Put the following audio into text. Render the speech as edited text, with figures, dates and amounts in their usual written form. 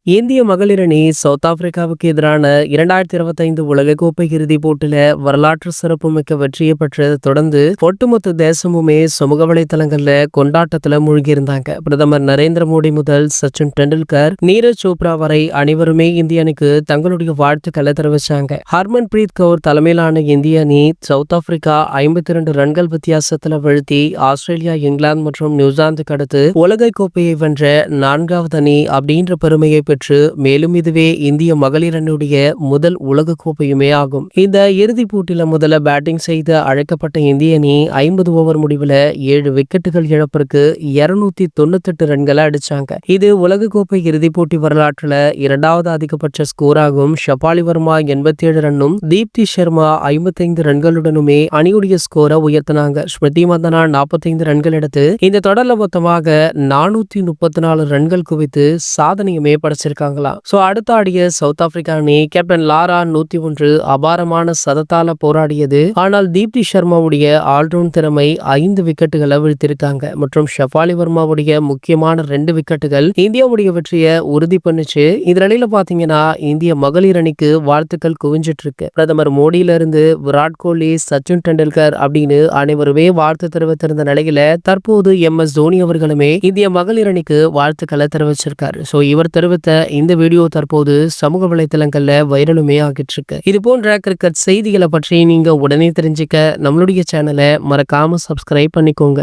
இந்திய மகளிர் அணி சவுத் ஆப்பிரிக்காவுக்கு எதிரான 2025 உலகக்கோப்பை இறுதிப் போட்டியில வரலாற்று சிறப்புமிக்க வெற்றியை பெற்றதை தொடர்ந்து ஒட்டுமொத்த தேசமுமே சமூக வலைதளங்கள்ல கொண்டாட்டத்துல மூழ்கியிருந்தாங்க. பிரதமர் நரேந்திர மோடி முதல் சச்சின் டெண்டுல்கர், நீரஜ் சோப்ரா வரை அனைவருமே இந்திய அணிக்கு தங்களுடைய வாழ்த்துக்களை தெரிவிச்சாங்க. ஹர்மன் பிரீத் கவுர் தலைமையிலான இந்திய அணி சவுத் ஆப்பிரிக்கா 52 ரன்கள் வித்தியாசத்துல வீழ்த்தி ஆஸ்திரேலியா, இங்கிலாந்து மற்றும் நியூசிலாந்துக்கு அடுத்து உலக கோப்பையை வென்ற 4வது அணி அப்படின்ற பெருமையை பெற்று மேலும் இதுவே இந்திய மகளிர் அணியுடைய முதல் உலக கோப்பையுமே ஆகும். இந்த இறுதிப் போட்டியில முதல்ல பேட்டிங் செய்து அழைக்கப்பட்ட இந்திய அணி 50 ஓவர் முடிவுல 7 விக்கெட்டுகள் இழப்பிற்கு 298 ரன்களை அடிச்சாங்க. இது உலக கோப்பை இறுதிப் போட்டி வரலாற்றுல 2வது அதிகபட்ச ஸ்கோர் ஆகும். ஷபாலி வர்மா 87 ரன்னும், தீப்தி சர்மா 55 ரன்களுடனுமே அணியுடைய ஸ்கோரை உயர்த்தினாங்க. ஸ்மிருதி மந்தனா 45 ரன்கள் எடுத்து இந்த தொடர்ல மொத்தமாக 434 ரன்கள் குவித்து சாதனையுமே படைச்சிருக்காங்களாம். சோ அடுத்த ஆடிய சவுத் ஆப்பிரிக்கா அணி கேப்டன் லாரா 101 அபாரமான சதத்தால போராடியது. ஆனால் தீப்தி சர்மாவுடைய ஆல்ரவுண்ட் திறமை 5 விக்கெட்டுகளை வீழ்த்திருக்காங்க மற்றும் ஷபாலி வர்மாவுடைய முக்கியமான 2 விக்கெட்டுகள் இந்தியாவுடைய வெற்றியை உறுதி பண்ணுச்சு. இந்த நிலையில பாத்தீங்கன்னா இந்திய மகளிர் அணிக்கு வாழ்த்துக்கள் குவிஞ்சிட்டு இருக்கு. பிரதமர் மோடியில இருந்து விராட் கோலி, சச்சின் டெண்டுல்கர் அப்படின்னு அனைவருமே வாழ்த்து தெரிவித்திருந்த நிலையில தற்போது MS தோனி அவர்களுமே இந்திய மகளிர் அணிக்கு வாழ்த்துக்களை தெரிவிச்சிருக்காரு. சோ இவர் தெரிவித்த இந்த வீடியோ தற்போது சமூக வலைதளங்கள்ல வைரலுமே ஆகிட்டு இருக்கு. இது போன்ற கிரிக்கெட் செய்திகளை பற்றி நீங்க உடனே தெரிஞ்சுக்க நம்மளுடைய சேனலை மறக்காம சப்ஸ்கிரைப் பண்ணிக்கோங்க.